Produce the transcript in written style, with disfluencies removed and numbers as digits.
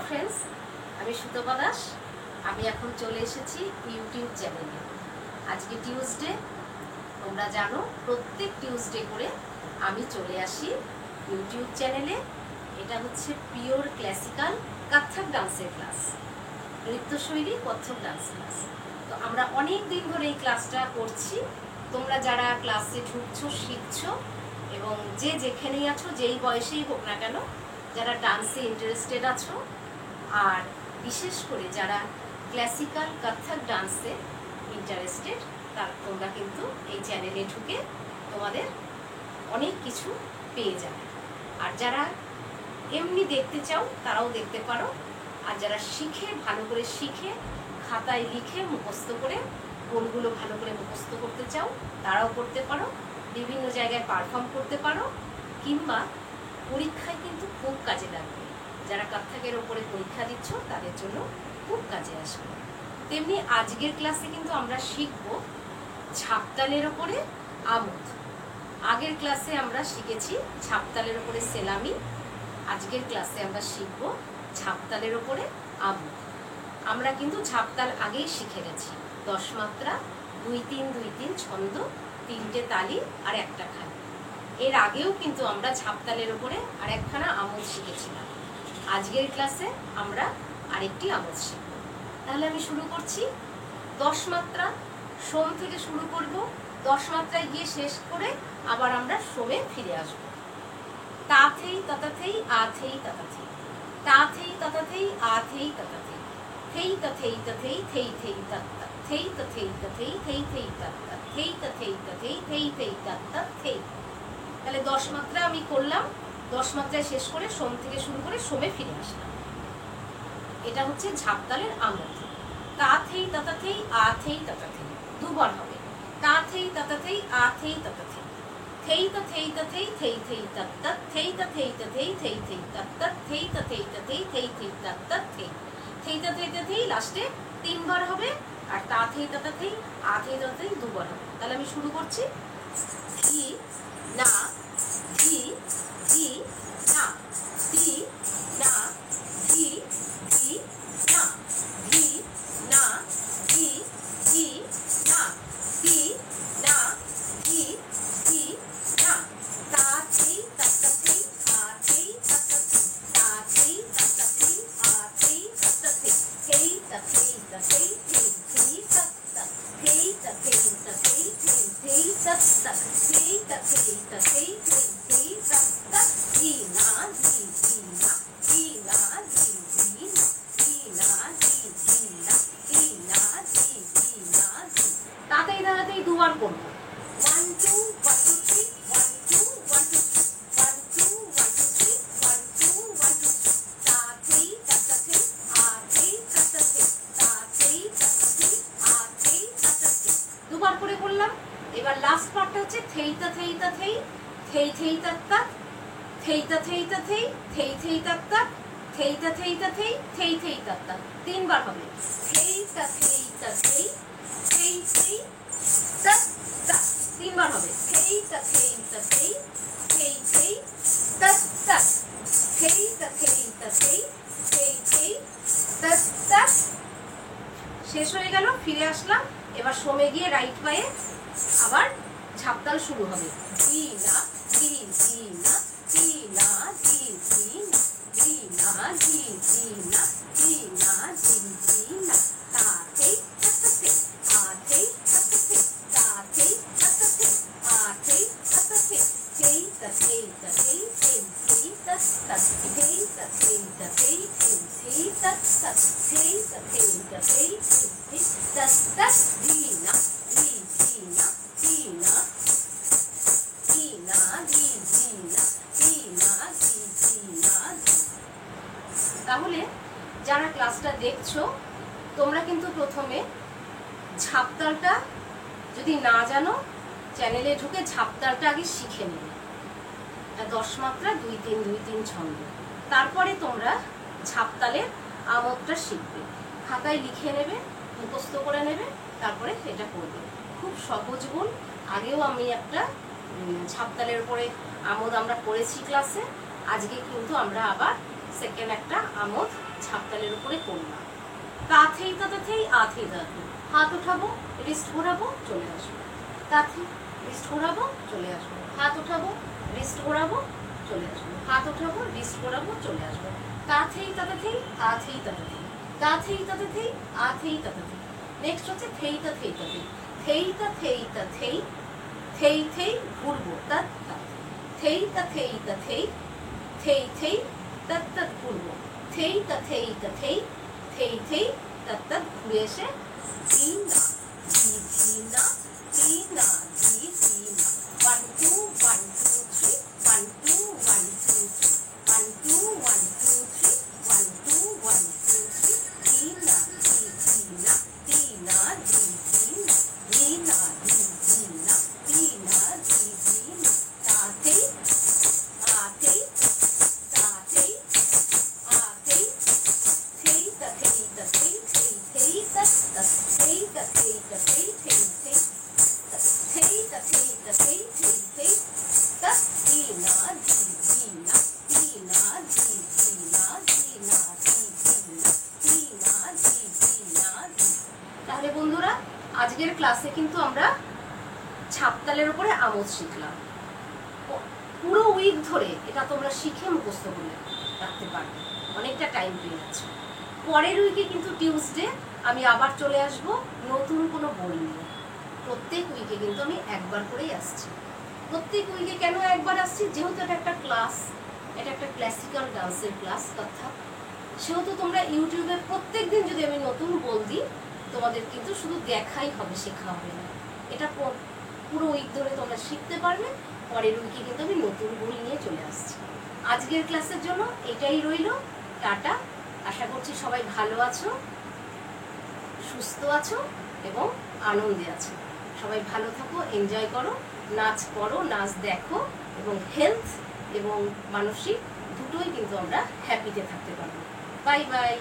Friends, আমি সুতপা দাস। আমি এখন চলে এসেছি ইউটিউব চ্যানেলে। আজকে টিউসডে, তোমরা জানো প্রত্যেক টিউসডে করে আমি চলে আসি ইউটিউব চ্যানেলে। এটা হচ্ছে পিওর ক্লাসিক্যাল কত্থক ডান্সের ক্লাস, নৃত্যশৈলী কত্থক ডান্স ক্লাস। তো আমরা অনেক দিন ধরে এই ক্লাসটা করছি। তোমরা যারা ক্লাসে ঢুকছো, শিখছো, এবং যে যেখানেই আছো, যেই বয়সেই হোক না কেন, যারা ডান্সে ইন্টারেস্টেড আছো, আর বিশেষ করে যারা ক্লাসিক্যাল কত্থক ডান্সে ইন্টারেস্টেড, তোমরা কিন্তু এই চ্যানেলে ঢুকে তোমাদের অনেক কিছু পেয়ে যাবে। আর যারা এমনি দেখতে চাও তারাও দেখতে পারো, আর যারা শিখে, ভালো করে শিখে, খাতায় লিখে মুখস্থ করে কোনগুলো ভালো করে মুখস্থ করতে চাও তারাও করতে পারো, বিভিন্ন জায়গায় পারফর্ম করতে পারো, কিংবা পরীক্ষায় কিন্তু খুব কাজে লাগবে। যারা কত্থকের ওপরে পরীক্ষা দিচ্ছ তাদের জন্য খুব কাজে আসবে। তেমনি আজকের ক্লাসে কিন্তু আমরা শিখব ঝাপতালের ওপরে আমোদ। আগের ক্লাসে আমরা শিখেছি ঝাপতালের ওপরে সেলামি। আজকের ক্লাসে আমরা শিখব ঝাপতালের ওপরে আমোদ। আমরা কিন্তু ঝাপতাল আগেই শিখে গেছি, 10 মাত্রা, 2-3-2-3 ছন্দ, 3টে তালি আর একটা খালি। এর আগেও কিন্তু আমরা ঝাপতালের ওপরে আর একখানা আমোদ শিখেছিলাম। আজকের ক্লাসে আমরা আরেকটি আমোদ শিখব। তাহলে আমি শুরু করছি। 10 মাত্রা সোম থেকে শুরু করব। 10 মাত্রায় গিয়ে শেষ করে আবার আমরা সোমে ফিরে আসব। তা থেই ততা থেই, আ থেই ততা থেই, তা থেই ততা থেই, আ থেই ততা থেই, থেই তা থেই তা থেই, থেই থেই তত্তা, থেই তা থেই তা থেই, থেই থেই তত্তা, থেই তা থেই তা থেই, থেই থেই তত্তা, থেই। তাহলে 10 মাত্রা আমি করলাম। 10 মাত্রায় শেষ করে সোম থেকে শুরু করে সোমে ফিরে আসলাম। এটা হচ্ছে ঝাপতালের আমোদ। তা থেই ততা থেই, আ থেই ততা থেই, দুবার হবে। তা থেই ততা থেই, আ থেই ততা থেই, থেই তা থেই তা থেই, থেই থেই তত্তা, থেই তা থেই তা থেই, থেই থেই তত্তা, থেই তা থেই তা থেই, থেই থেই তত্তা, থেই। থেই তা থেই তা থেই লাস্টে 3 বার হবে, আর তা থেই ততা থেই, আ থেই ততা থেই 2 বার হবে। তাহলে আমি শুরু করছি। ধি না, ধি ধি না, ধি না, ধি ধি না, ধি না, ধি ধি না, ধি না, ধি ধি না। তা থেই ততা থেই, আ থেই ততা থেই, তা থেই ততা থেই, আ থেই ততা থেই, থেই তা থেই তা থেই, থেই থেই তত্তা, থেই তা থেই তা থেই, থেই থেই তত্তা, থেই তা থেই তা থেই, থেই থেই তত্তা। ধি না, ধি ধি না, ধি না, ধি ধি না, ধি না, ধি ধি না, ধি না, ধি ধি না, ধি। তাতেই তাতেই 2 বার করব। 1 2 1 2 3, 1 2 1 2 3, 1 2 1 2 3, 1 2 1 2 3। তা থেই ততা থেই, আ থেই ততা থেই, তা থেই ততা থেই, আ থেই ততা থেই। 2 বার করে করলাম। এবার লাস্ট পার্টটা হচ্ছে থেই তা থেই তা থেই, থেই থেই তত্তা, থেই তা থেই তা থেই, থেই থেই তত্তা, থেই তা থেই তা থেই, থেই থেই তত্তা। 3 বার হবে। থেই তা থেই তা থেই, থেই থেই তত্তা। 3 বার হবে। থেই তা থেই তা থেই, থেই থেই তত্তা, থেই তা থেই তা থেই, থেই থেই তত্তা। শেষ হয়ে গেল, ফিরে আসলাম। এবার সোমে গিয়ে রাইট পায়ে আবার ঝাপতাল শুরু হবে। ধি না, ধি ধি না, ধি না, ধি ধি না, ধি না, ধি ধি না, ধি না, ধি ধি না। তা থেই ততা থেই, আ থেই ততা থেই, তা থেই ততা থেই, আ থেই ততা থেই, থেই তা থেই তা থেই, থেই থেই তত্তা, থেই তা থেই তা থেই, থেই থেই তত্তা, থেই তা থেই তা থেই, থেই থেই তত্তা। ধি না, ধি ধি না, ধি না, ধি না, ধি ধি না, ধি না, ধি ধি না, ধি। তাহলে যারা ক্লাসটা দেখছো, তোমরা কিন্তু প্রথমে ঝাপতালটা যদি না জানো, চ্যানেলে ঢুকে ঝাপতালটা আগে শিখে নেবে। 10 মাত্রা, 2-3-2-3 ছন্দ। তারপরে তোমরা ঝাপতালের আমোদটা শিখবে। খাতায় লিখে নেবে, মুখস্থ করে নেবে, তারপরে এটা করবে। খুব সহজ গুণ। আগেও আমি একটা ঝাপতালের উপরে আমোদ আমরা করেছি ক্লাসে। আজকে কিন্তু আমরা আবার সেকেন্ড একটা আমোদ ঝাপতালের উপরে করলাম। তাথেই তাতেই আথেই তাতে, হাত উঠাবো, রিস্ট ঘোরাবো, চলে আসবো। তাথেই রিস্ট ঘোরাবো, চলে আসবো। হাত উঠাবো, রিস্ট ঘোরাবো, চলে আসবো। হাত উঠাবো, রিস্ট ঘোরাবো, চলে আসবো। তাথেই তাতেই আথেই তাতেই, তাথেই তাতেই আথেই তাতেই। নেক্সট হচ্ছে থেইতা থেইতা থেই, থেইতা থেইতা থেই, থেই থেই ঘুরবো, তাত তাত। থেইতা থেইতা থেই, থেই থেই তাত তাত ঘুরবো। থেইতা থেইতা থেই, থেই থেই তাত তাত ঘুরে এসে ধি না ধি ধি না, ধি না ধি ধি না। 1 2 1 2 3, 1 2 1 2 3, 1 2 1 2 3, 1 2 1 2 3, ধি না ধি ধি না, ধি না ধি ধি না, ধি না ধি ধি না, ধি না ধি ধি না। তাতেই আতেই তাতেই আতেই, থেইতা থেইতা থেই, থেই থেই তাত তাত, থেইতা থেইতা থেই, থেই থেই তাত, থেইতা থেইতা থেই, থেই থেই তাত। ধি না ধি ধি না, ধি না ধি ধি না, ধি না ধি ধি না, ধি না ধি ধি না, ধি। তাহলে বন্ধুরা, আজকের ক্লাসে কিন্তু আমরা ছাপতালের উপরে আমোদ শিখলাম। পুরো উইক ধরে এটা তোমরা শিখে মুখস্থ করে রাখতে পারবে, অনেকটা টাইম পেয়ে যাচ্ছে। পরের উইকে কিন্তু টিউসডে আমি আবার চলে আসব নতুন কোনো বই নিয়ে। প্রত্যেক উইকে কিন্তু আমি একবার করেই আসছি। প্রত্যেক উইকে কেন একবার আসছি? যেহেতু এটা একটা ক্লাস, এটা একটা ক্লাসিক্যাল ডান্সের ক্লাস কত্থক, সেহেতু তোমরা ইউটিউবে প্রত্যেক দিন যদি আমি নতুন বল দিই, তোমাদের কিন্তু শুধু দেখাই হবে, শেখা হবে না। এটা পুরো উইক ধরে তোমরা শিখতে পারবে। পরের উইকে কিন্তু আমি নতুন বই নিয়ে চলে আসছি। আজকের ক্লাসের জন্য এটাই রইল। টাটা। আশা করছি সবাই ভালো আছো, সুস্থ আছো এবং আনন্দে আছো। সবাই ভালো থাকো, এনজয় করো, নাচ করো, নাচ দেখো, এবং হেলথ এবং মানসিক দুটোই কিন্তু আমরা হ্যাপিতে থাকতে পারবো। Bye bye.